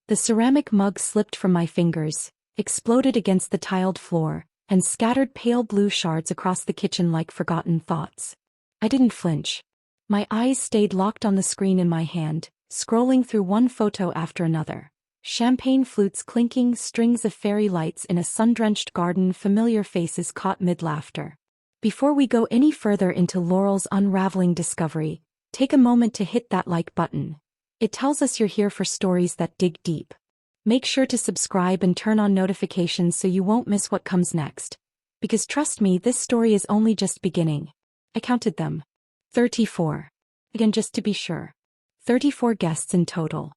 The ceramic mug slipped from my fingers, exploded against the tiled floor, and scattered pale blue shards across the kitchen like forgotten thoughts. I didn't flinch. My eyes stayed locked on the screen in my hand, scrolling through one photo after another. Champagne flutes clinking, strings of fairy lights in a sun-drenched garden, familiar faces caught mid-laughter. Before we go any further into Laurel's unraveling discovery, take a moment to hit that like button. It tells us you're here for stories that dig deep. Make sure to subscribe and turn on notifications so you won't miss what comes next. Because trust me, this story is only just beginning. I counted them. 34. Again, just to be sure. 34 guests in total.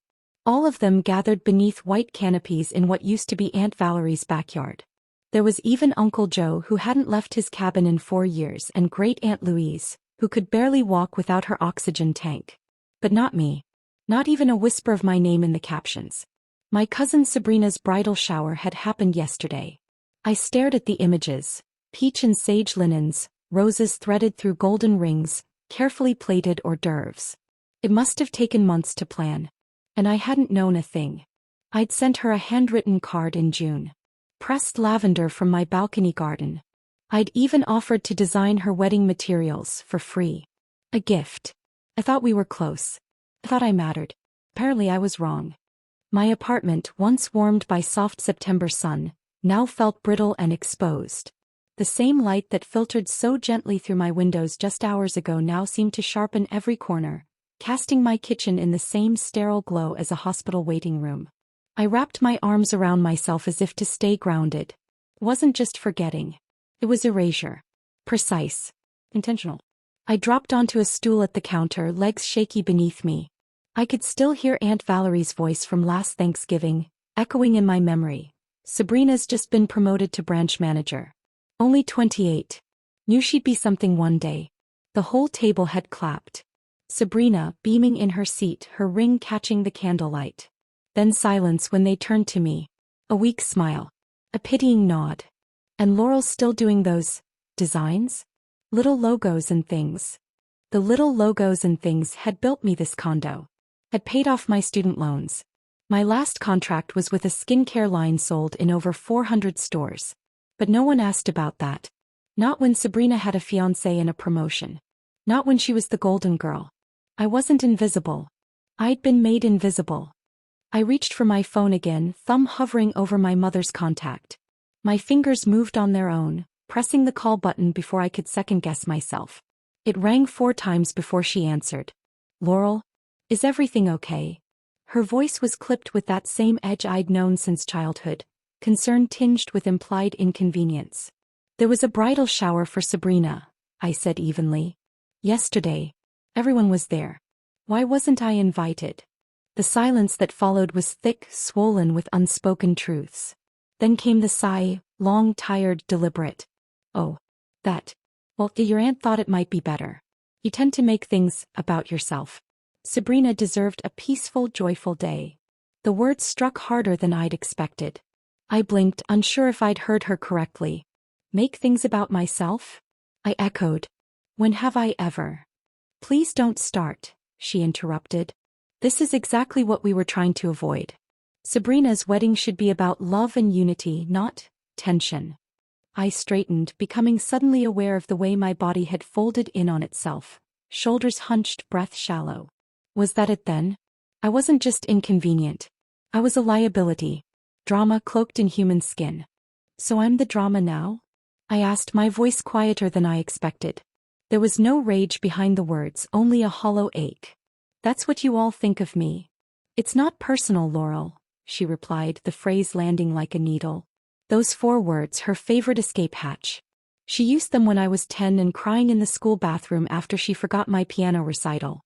All of them gathered beneath white canopies in what used to be Aunt Valerie's backyard. There was even Uncle Joe, who hadn't left his cabin in 4 years, and Great Aunt Louise, who could barely walk without her oxygen tank. But not me. Not even a whisper of my name in the captions. My cousin Sabrina's bridal shower had happened yesterday. I stared at the images: peach and sage linens, roses threaded through golden rings, carefully plated hors d'oeuvres. It must have taken months to plan. And I hadn't known a thing. I'd sent her a handwritten card in June. Pressed lavender from my balcony garden. I'd even offered to design her wedding materials for free. A gift. I thought we were close. I thought I mattered. Apparently I was wrong. My apartment, once warmed by soft September sun, now felt brittle and exposed. The same light that filtered so gently through my windows just hours ago now seemed to sharpen every corner, casting my kitchen in the same sterile glow as a hospital waiting room. I wrapped my arms around myself as if to stay grounded. It wasn't just forgetting. It was erasure. Precise. Intentional. I dropped onto a stool at the counter, legs shaky beneath me. I could still hear Aunt Valerie's voice from last Thanksgiving, echoing in my memory. Sabrina's just been promoted to branch manager. Only 28. Knew she'd be something one day. The whole table had clapped. Sabrina, beaming in her seat, her ring catching the candlelight. Then silence when they turned to me. A weak smile. A pitying nod. And Laurel still doing those designs? Little logos and things. The little logos and things had built me this condo. Had paid off my student loans. My last contract was with a skincare line sold in over 400 stores. But no one asked about that. Not when Sabrina had a fiancé and a promotion. Not when she was the golden girl. I wasn't invisible. I'd been made invisible. I reached for my phone again, thumb hovering over my mother's contact. My fingers moved on their own, pressing the call button before I could second-guess myself. It rang 4 times before she answered. Laurel? Is everything okay? Her voice was clipped with that same edge I'd known since childhood, concern tinged with implied inconvenience. There was a bridal shower for Sabrina, I said evenly. Yesterday. Everyone was there. Why wasn't I invited? The silence that followed was thick, swollen with unspoken truths. Then came the sigh, long, tired, deliberate. Oh. That. Well, your aunt thought it might be better. You tend to make things about yourself. Sabrina deserved a peaceful, joyful day. The words struck harder than I'd expected. I blinked, unsure if I'd heard her correctly. Make things about myself? I echoed. When have I ever? Please don't start, she interrupted. This is exactly what we were trying to avoid. Sabrina's wedding should be about love and unity, not tension. I straightened, becoming suddenly aware of the way my body had folded in on itself, shoulders hunched, breath shallow. Was that it then? I wasn't just inconvenient. I was a liability. Drama cloaked in human skin. So I'm the drama now? I asked, my voice quieter than I expected. There was no rage behind the words, only a hollow ache. That's what you all think of me. It's not personal, Laurel, she replied, the phrase landing like a needle. Those 4 words, her favorite escape hatch. She used them when I was 10 and crying in the school bathroom after she forgot my piano recital.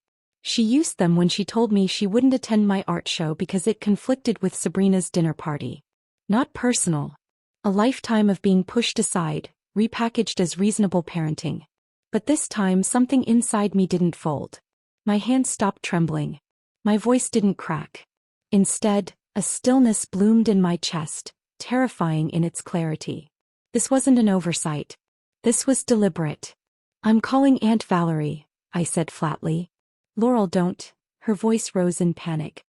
She used them when she told me she wouldn't attend my art show because it conflicted with Sabrina's dinner party. Not personal. A lifetime of being pushed aside, repackaged as reasonable parenting. But this time something inside me didn't fold. My hands stopped trembling. My voice didn't crack. Instead, a stillness bloomed in my chest, terrifying in its clarity. This wasn't an oversight. This was deliberate. I'm calling Aunt Valerie, I said flatly. Laurel, don't. Her voice rose in panic.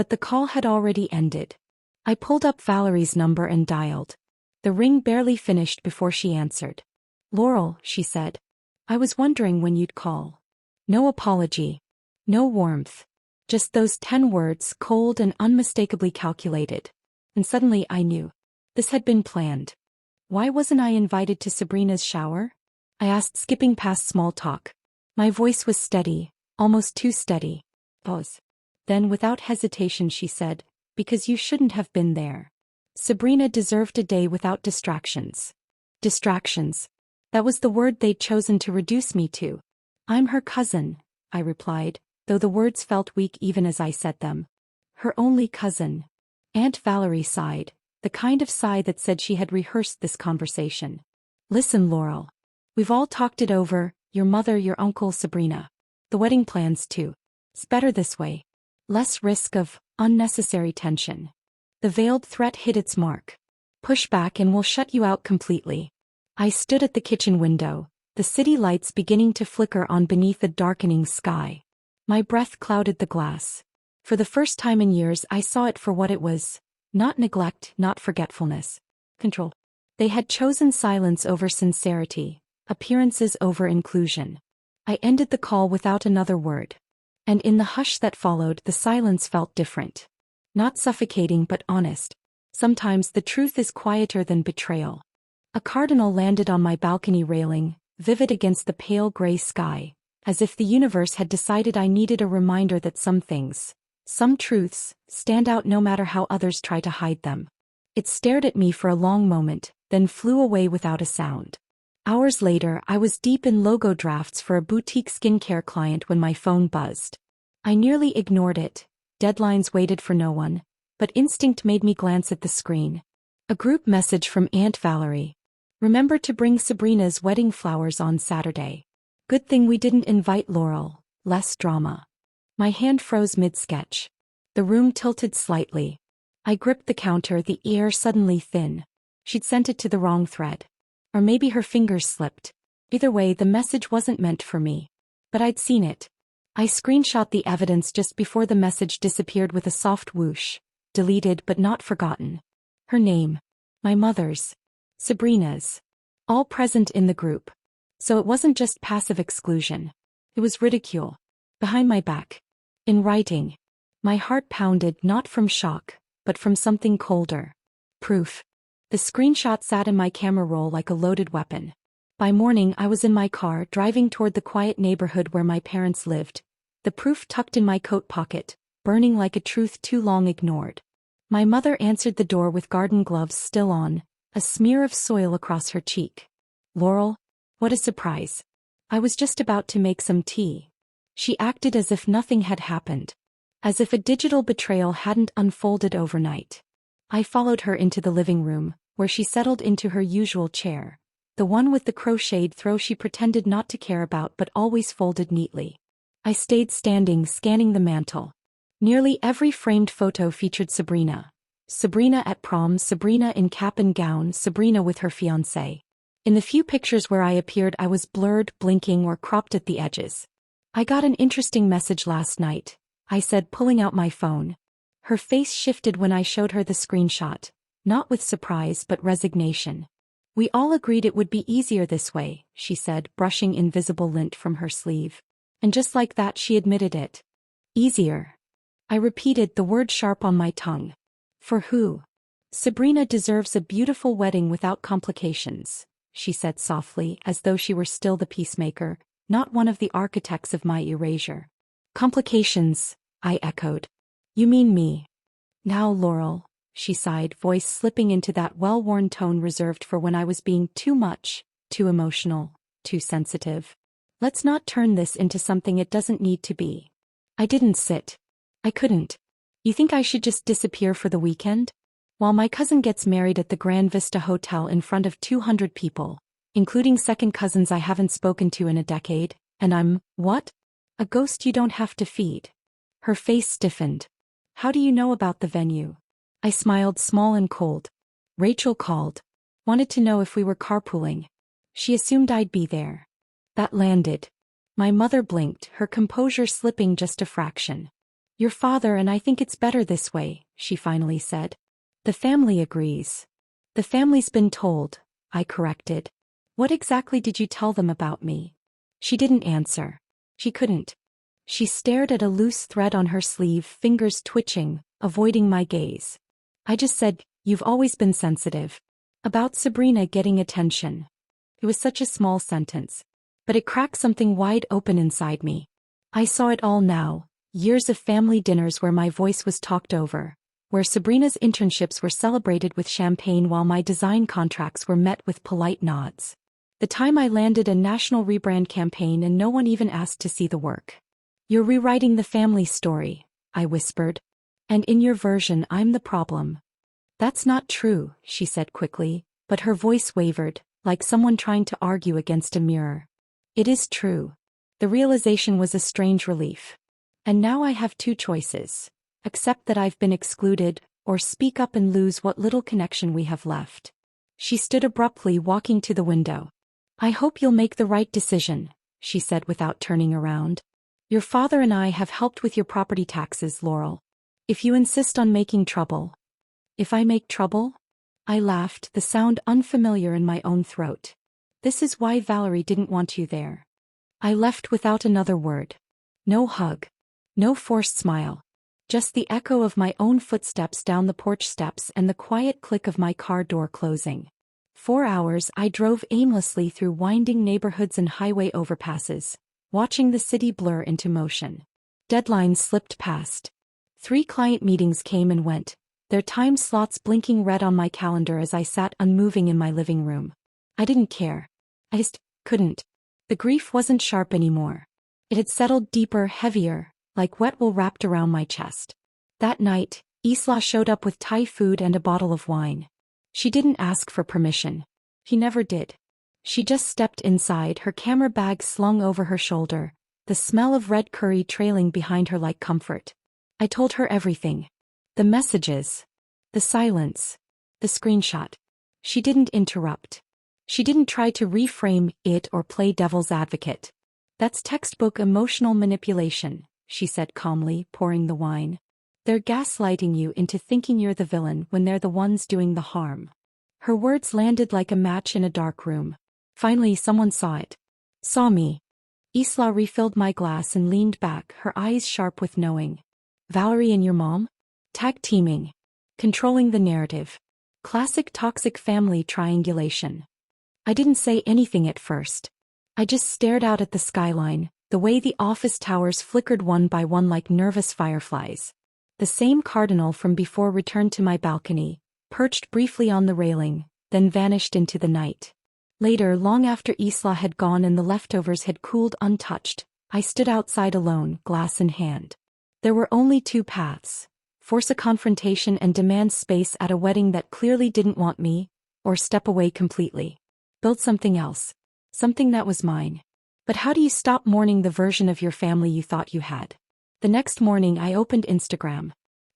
But the call had already ended. I pulled up Valerie's number and dialed. The ring barely finished before she answered. "Laurel," she said. "I was wondering when you'd call." No apology. No warmth. Just those 10 words, cold and unmistakably calculated. And suddenly I knew. This had been planned. Why wasn't I invited to Sabrina's shower? I asked, skipping past small talk. My voice was steady, almost too steady. Pause. Then without hesitation she said, "Because you shouldn't have been there." Sabrina deserved a day without distractions. Distractions. That was the word they'd chosen to reduce me to. "I'm her cousin," I replied, though the words felt weak even as I said them. Her only cousin. Aunt Valerie sighed, the kind of sigh that said she had rehearsed this conversation. "Listen, Laurel. We've all talked it over, your mother, your uncle, Sabrina. The wedding plans too. It's better this way. Less risk of unnecessary tension." The veiled threat hit its mark. "Push back and we'll shut you out completely." I stood at the kitchen window, the city lights beginning to flicker on beneath a darkening sky. My breath clouded the glass. For the first time in years I saw it for what it was. Not neglect, not forgetfulness. Control. They had chosen silence over sincerity, appearances over inclusion. I ended the call without another word. And in the hush that followed, the silence felt different. Not suffocating but honest. Sometimes the truth is quieter than betrayal. A cardinal landed on my balcony railing, vivid against the pale gray sky, as if the universe had decided I needed a reminder that some things, some truths, stand out no matter how others try to hide them. It stared at me for a long moment, then flew away without a sound. Hours later, I was deep in logo drafts for a boutique skincare client when my phone buzzed. I nearly ignored it. Deadlines waited for no one, but instinct made me glance at the screen. A group message from Aunt Valerie. "Remember to bring Sabrina's wedding flowers on Saturday. Good thing we didn't invite Laurel, less drama." My hand froze mid-sketch. The room tilted slightly. I gripped the counter, the air suddenly thin. She'd sent it to the wrong thread. Or maybe her fingers slipped. Either way, the message wasn't meant for me. But I'd seen it. I screenshot the evidence just before the message disappeared with a soft whoosh. Deleted but not forgotten. Her name. My mother's. Sabrina's. All present in the group. So it wasn't just passive exclusion. It was ridicule. Behind my back. In writing. My heart pounded, not from shock, but from something colder. Proof. The screenshot sat in my camera roll like a loaded weapon. By morning I was in my car driving toward the quiet neighborhood where my parents lived, the proof tucked in my coat pocket, burning like a truth too long ignored. My mother answered the door with garden gloves still on, a smear of soil across her cheek. "Laurel? What a surprise. I was just about to make some tea." She acted as if nothing had happened. As if a digital betrayal hadn't unfolded overnight. I followed her into the living room, where she settled into her usual chair. The one with the crocheted throw she pretended not to care about but always folded neatly. I stayed standing, scanning the mantel. Nearly every framed photo featured Sabrina. Sabrina at prom, Sabrina in cap and gown, Sabrina with her fiancé. In the few pictures where I appeared I was blurred, blinking or cropped at the edges. "I got an interesting message last night," I said, pulling out my phone. Her face shifted when I showed her the screenshot, not with surprise but resignation. "We all agreed it would be easier this way," she said, brushing invisible lint from her sleeve. And just like that she admitted it. "Easier." I repeated, the word sharp on my tongue. "For who?" "Sabrina deserves a beautiful wedding without complications," she said softly, as though she were still the peacemaker, not one of the architects of my erasure. "Complications," I echoed. "You mean me." "Now, Laurel," she sighed, voice slipping into that well-worn tone reserved for when I was being too much, too emotional, too sensitive. "Let's not turn this into something it doesn't need to be." I didn't sit. I couldn't. "You think I should just disappear for the weekend? While my cousin gets married at the Grand Vista Hotel in front of 200 people, including second cousins I haven't spoken to in a decade, and I'm, what? A ghost you don't have to feed." Her face stiffened. "How do you know about the venue?" I smiled, small and cold. "Rachel called. Wanted to know if we were carpooling. She assumed I'd be there." That landed. My mother blinked, her composure slipping just a fraction. Your father and I think it's better this way, she finally said. The family agrees. The family's been told, I corrected. What exactly did you tell them about me? She didn't answer. She couldn't. She stared at a loose thread on her sleeve, fingers twitching, avoiding my gaze. I just said, you've always been sensitive. About Sabrina getting attention. It was such a small sentence. But it cracked something wide open inside me. I saw it all now. Years of family dinners where my voice was talked over. Where Sabrina's internships were celebrated with champagne while my design contracts were met with polite nods. The time I landed a national rebrand campaign and no one even asked to see the work. You're rewriting the family story, I whispered. And in your version I'm the problem. That's not true, she said quickly, but her voice wavered, like someone trying to argue against a mirror. It is true. The realization was a strange relief. And now I have two choices. Accept that I've been excluded, or speak up and lose what little connection we have left. She stood abruptly, walking to the window. I hope you'll make the right decision, she said without turning around. Your father and I have helped with your property taxes, Laurel. If you insist on making trouble. If I make trouble? I laughed, the sound unfamiliar in my own throat. This is why Valerie didn't want you there. I left without another word. No hug. No forced smile. Just the echo of my own footsteps down the porch steps and the quiet click of my car door closing. 4 hours I drove aimlessly through winding neighborhoods and highway overpasses, watching the city blur into motion. Deadlines slipped past. 3 client meetings came and went, their time slots blinking red on my calendar as I sat unmoving in my living room. I didn't care. I just couldn't. The grief wasn't sharp anymore. It had settled deeper, heavier, like wet wool wrapped around my chest. That night, Isla showed up with Thai food and a bottle of wine. She didn't ask for permission. He never did. She just stepped inside, her camera bag slung over her shoulder, the smell of red curry trailing behind her like comfort. I told her everything. The messages. The silence. The screenshot. She didn't interrupt. She didn't try to reframe it or play devil's advocate. That's textbook emotional manipulation, she said calmly, pouring the wine. They're gaslighting you into thinking you're the villain when they're the ones doing the harm. Her words landed like a match in a dark room. Finally someone saw it. Saw me. Isla refilled my glass and leaned back, her eyes sharp with knowing. Valerie and your mom? Tag teaming. Controlling the narrative. Classic toxic family triangulation. I didn't say anything at first. I just stared out at the skyline, the way the office towers flickered one by one like nervous fireflies. The same cardinal from before returned to my balcony, perched briefly on the railing, then vanished into the night. Later, long after Isla had gone and the leftovers had cooled untouched, I stood outside alone, glass in hand. There were only 2 paths: force a confrontation and demand space at a wedding that clearly didn't want me, or step away completely. Build something else. Something that was mine. But how do you stop mourning the version of your family you thought you had? The next morning I opened Instagram.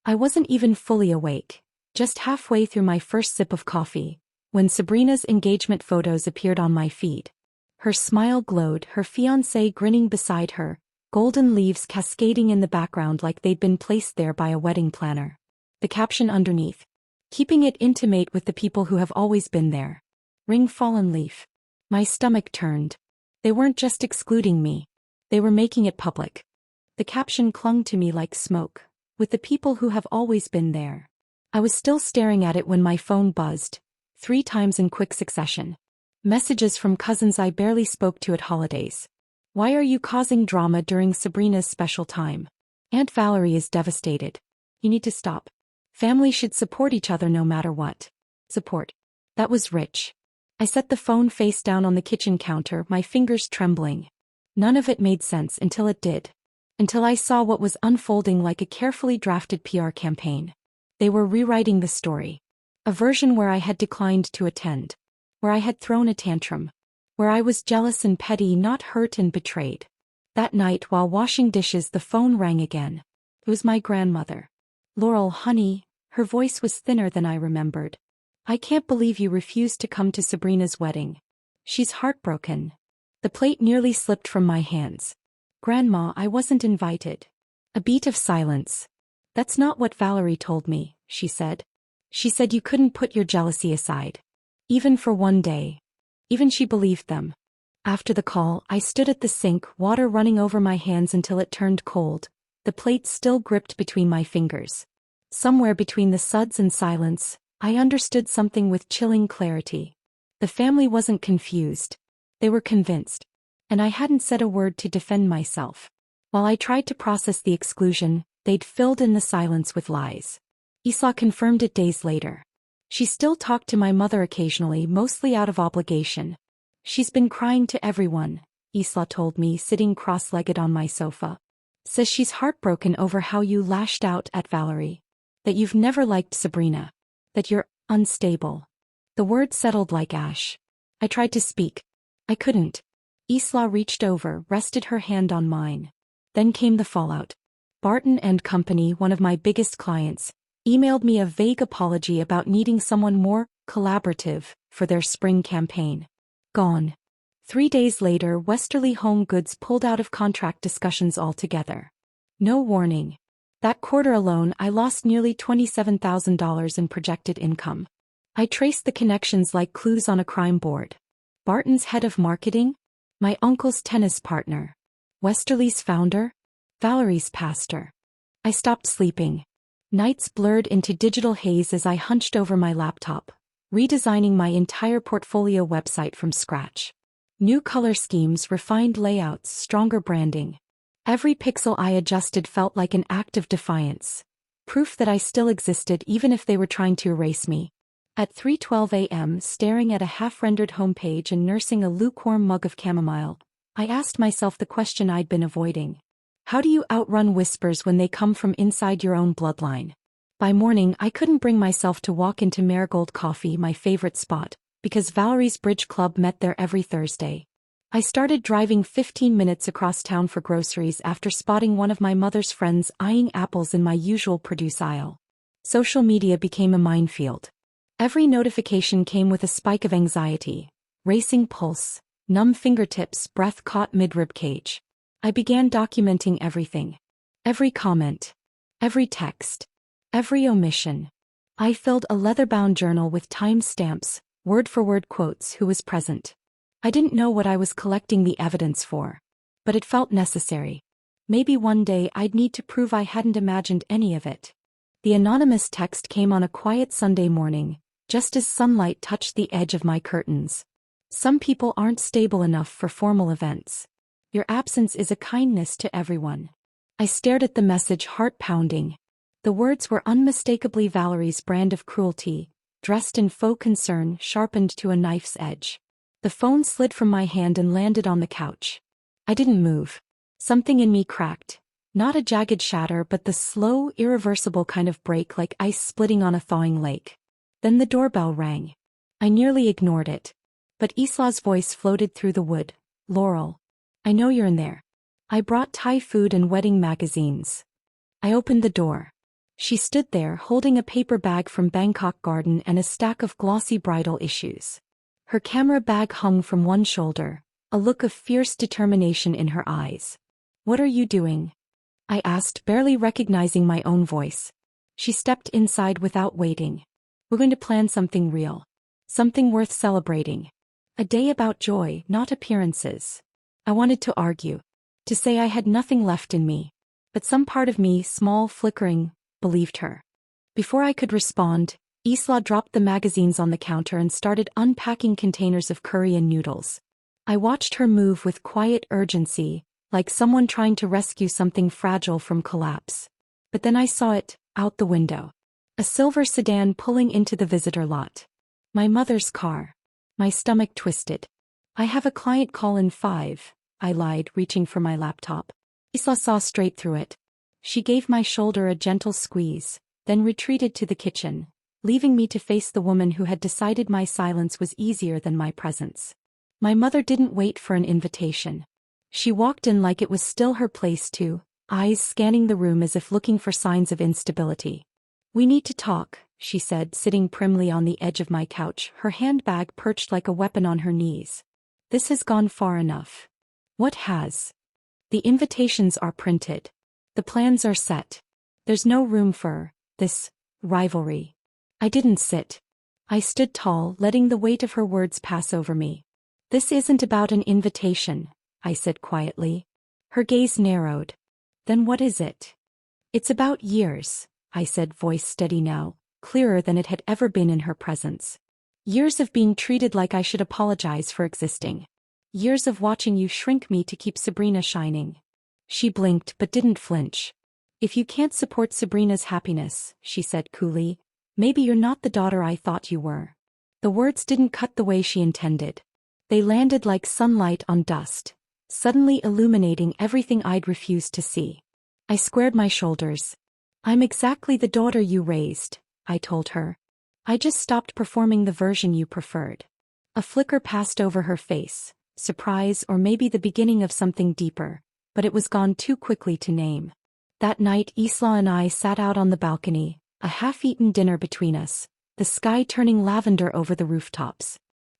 I wasn't even fully awake, just halfway through my first sip of coffee, when Sabrina's engagement photos appeared on my feed. Her smile glowed, her fiancé grinning beside her, golden leaves cascading in the background like they'd been placed there by a wedding planner. The caption underneath. Keeping it intimate with the people who have always been there. Ring fallen leaf. My stomach turned. They weren't just excluding me. They were making it public. The caption clung to me like smoke. With the people who have always been there. I was still staring at it when my phone buzzed. 3 times in quick succession. Messages from cousins I barely spoke to at holidays. Why are you causing drama during Sabrina's special time? Aunt Valerie is devastated. You need to stop. Family should support each other no matter what. Support. That was rich. I set the phone face down on the kitchen counter, my fingers trembling. None of it made sense until it did. Until I saw what was unfolding like a carefully drafted PR campaign. They were rewriting the story. A version where I had declined to attend. Where I had thrown a tantrum. Where I was jealous and petty, not hurt and betrayed. That night while washing dishes the phone rang again. It was my grandmother. Laurel, honey, her voice was thinner than I remembered. I can't believe you refused to come to Sabrina's wedding. She's heartbroken. The plate nearly slipped from my hands. Grandma, I wasn't invited. A beat of silence. That's not what Valerie told me, she said. She said you couldn't put your jealousy aside. Even for one day. Even she believed them. After the call, I stood at the sink, water running over my hands until it turned cold, the plate still gripped between my fingers. Somewhere between the suds and silence, I understood something with chilling clarity. The family wasn't confused. They were convinced. And I hadn't said a word to defend myself. While I tried to process the exclusion, they'd filled in the silence with lies. Isla confirmed it days later. She still talked to my mother occasionally, mostly out of obligation. She's been crying to everyone, Isla told me, sitting cross-legged on my sofa. Says she's heartbroken over how you lashed out at Valerie. That you've never liked Sabrina. That you're unstable. The words settled like ash. I tried to speak. I couldn't. Isla reached over, rested her hand on mine. Then came the fallout. Barton and Company, one of my biggest clients, emailed me a vague apology about needing someone more collaborative for their spring campaign. Gone. 3 days later, Westerly Home Goods pulled out of contract discussions altogether. No warning. That quarter alone, I lost nearly $27,000 in projected income. I traced the connections like clues on a crime board. Barton's head of marketing? My uncle's tennis partner. Westerly's founder? Valerie's pastor. I stopped sleeping. Nights blurred into digital haze as I hunched over my laptop, redesigning my entire portfolio website from scratch. New color schemes, refined layouts, stronger branding. Every pixel I adjusted felt like an act of defiance. Proof that I still existed even if they were trying to erase me. At 3:12 a.m., staring at a half-rendered homepage and nursing a lukewarm mug of chamomile, I asked myself the question I'd been avoiding. How do you outrun whispers when they come from inside your own bloodline? By morning, I couldn't bring myself to walk into Marigold Coffee, my favorite spot, because Valerie's bridge club met there every Thursday. I started driving 15 minutes across town for groceries after spotting one of my mother's friends eyeing apples in my usual produce aisle. Social media became a minefield. Every notification came with a spike of anxiety, racing pulse, numb fingertips, breath caught mid-rib cage. I began documenting everything. Every comment. Every text. Every omission. I filled a leather-bound journal with time-stamps, word-for-word quotes, who was present. I didn't know what I was collecting the evidence for. But it felt necessary. Maybe one day I'd need to prove I hadn't imagined any of it. The anonymous text came on a quiet Sunday morning, just as sunlight touched the edge of my curtains. Some people aren't stable enough for formal events. Your absence is a kindness to everyone. I stared at the message, heart pounding. The words were unmistakably Valerie's brand of cruelty, dressed in faux concern, sharpened to a knife's edge. The phone slid from my hand and landed on the couch. I didn't move. Something in me cracked. Not a jagged shatter, but the slow, irreversible kind of break, like ice splitting on a thawing lake. Then the doorbell rang. I nearly ignored it. But Isla's voice floated through the wood. Laurel. I know you're in there. I brought Thai food and wedding magazines. I opened the door. She stood there holding a paper bag from Bangkok Garden and a stack of glossy bridal issues. Her camera bag hung from one shoulder, a look of fierce determination in her eyes. What are you doing? I asked, barely recognizing my own voice. She stepped inside without waiting. We're going to plan something real. Something worth celebrating. A day about joy, not appearances. I wanted to argue. To say I had nothing left in me. But some part of me, small, flickering, believed her. Before I could respond, Isla dropped the magazines on the counter and started unpacking containers of curry and noodles. I watched her move with quiet urgency, like someone trying to rescue something fragile from collapse. But then I saw it, out the window. A silver sedan pulling into the visitor lot. My mother's car. My stomach twisted. I have a client call in 5, I lied, reaching for my laptop. Isla saw straight through it. She gave my shoulder a gentle squeeze, then retreated to the kitchen, leaving me to face the woman who had decided my silence was easier than my presence. My mother didn't wait for an invitation. She walked in like it was still her place too, eyes scanning the room as if looking for signs of instability. We need to talk, she said, sitting primly on the edge of my couch, her handbag perched like a weapon on her knees. This has gone far enough. What has? The invitations are printed. The plans are set. There's no room for this rivalry. I didn't sit. I stood tall, letting the weight of her words pass over me. This isn't about an invitation, I said quietly. Her gaze narrowed. Then what is it? It's about years, I said, voice steady now, clearer than it had ever been in her presence. Years of being treated like I should apologize for existing. Years of watching you shrink me to keep Sabrina shining. She blinked but didn't flinch. If you can't support Sabrina's happiness, she said coolly, maybe you're not the daughter I thought you were. The words didn't cut the way she intended. They landed like sunlight on dust, suddenly illuminating everything I'd refused to see. I squared my shoulders. I'm exactly the daughter you raised, I told her. I just stopped performing the version you preferred. A flicker passed over her face, surprise or maybe the beginning of something deeper, but it was gone too quickly to name. That night Isla and I sat out on the balcony, a half-eaten dinner between us, the sky turning lavender over the rooftops.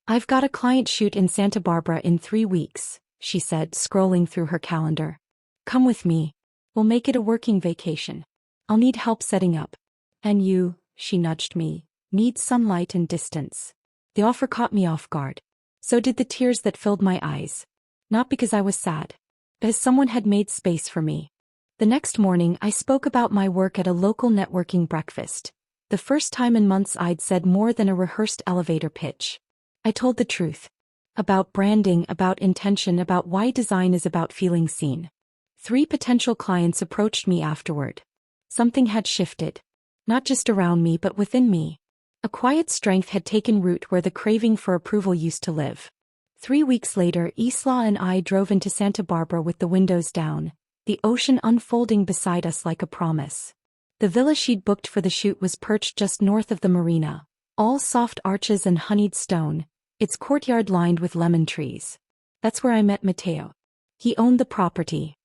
I've got a client shoot in Santa Barbara in 3 weeks, she said, scrolling through her calendar. Come with me. We'll make it a working vacation. I'll need help setting up. And you, she nudged me, need sunlight and distance. The offer caught me off guard. So did the tears that filled my eyes. Not because I was sad, but as someone had made space for me. The next morning I spoke about my work at a local networking breakfast. The first time in months I'd said more than a rehearsed elevator pitch. I told the truth. About branding, about intention, about why design is about feeling seen. 3 potential clients approached me afterward. Something had shifted. Not just around me but within me. A quiet strength had taken root where the craving for approval used to live. 3 weeks later Isla and I drove into Santa Barbara with the windows down, the ocean unfolding beside us like a promise. The villa she'd booked for the shoot was perched just north of the marina, all soft arches and honeyed stone, its courtyard lined with lemon trees. That's where I met Matteo. He owned the property.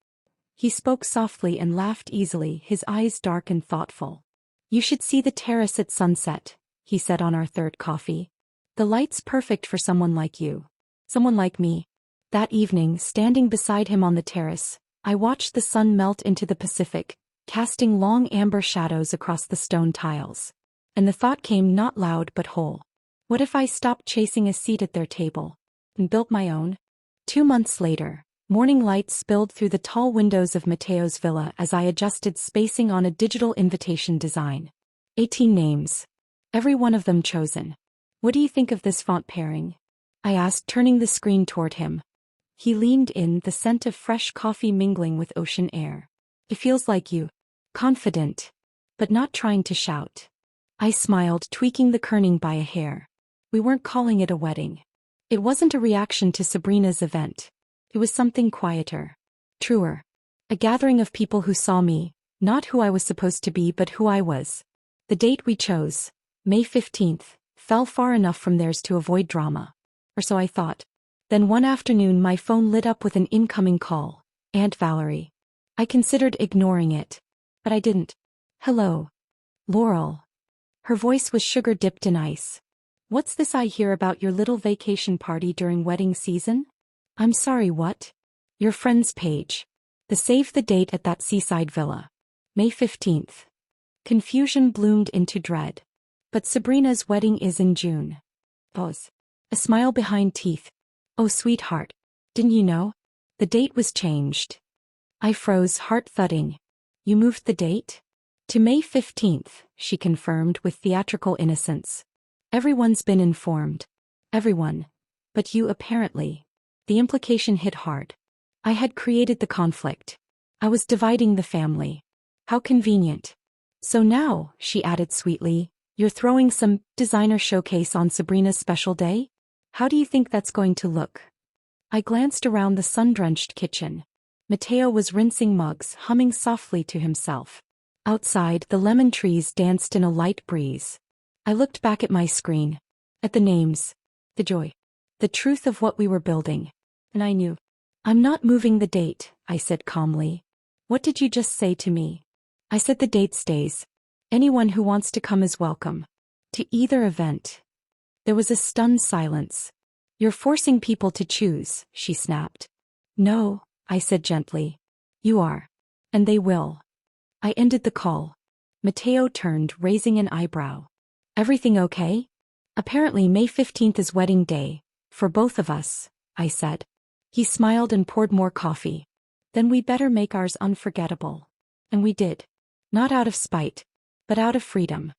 He spoke softly and laughed easily, his eyes dark and thoughtful. You should see the terrace at sunset, he said on our 3rd coffee. The light's perfect for someone like you. Someone like me. That evening, standing beside him on the terrace, I watched the sun melt into the Pacific, casting long amber shadows across the stone tiles. And the thought came not loud but whole. What if I stopped chasing a seat at their table and built my own? 2 months later, morning light spilled through the tall windows of Matteo's villa as I adjusted spacing on a digital invitation design. 18 names. Every one of them chosen. What do you think of this font pairing? I asked, turning the screen toward him. He leaned in, the scent of fresh coffee mingling with ocean air. It feels like you. Confident. But not trying to shout. I smiled, tweaking the kerning by a hair. We weren't calling it a wedding. It wasn't a reaction to Sabrina's event. It was something quieter. Truer. A gathering of people who saw me, not who I was supposed to be but who I was. The date we chose, May 15th, fell far enough from theirs to avoid drama. Or so I thought. Then one afternoon my phone lit up with an incoming call. Aunt Valerie. I considered ignoring it. But I didn't. Hello. Laurel. Her voice was sugar-dipped in ice. What's this I hear about your little vacation party during wedding season? I'm sorry, what? Your friend's page. The save the date at that seaside villa. May 15th. Confusion bloomed into dread. But Sabrina's wedding is in June. Pause. A smile behind teeth. Oh, sweetheart. Didn't you know? The date was changed. I froze, heart thudding. You moved the date? To May 15th, she confirmed with theatrical innocence. Everyone's been informed. Everyone. But you apparently. The implication hit hard. I had created the conflict. I was dividing the family. How convenient. So now, she added sweetly, you're throwing some designer showcase on Sabrina's special day? How do you think that's going to look? I glanced around the sun-drenched kitchen. Matteo was rinsing mugs, humming softly to himself. Outside, the lemon trees danced in a light breeze. I looked back at my screen. At the names. The joy. The truth of what we were building. And I knew. I'm not moving the date, I said calmly. What did you just say to me? I said the date stays. Anyone who wants to come is welcome. To either event. There was a stunned silence. You're forcing people to choose, she snapped. No, I said gently. You are. And they will. I ended the call. Mateo turned, raising an eyebrow. Everything okay? Apparently May 15th is wedding day. For both of us, I said. He smiled and poured more coffee. Then we better make ours unforgettable. And we did. Not out of spite, but out of freedom.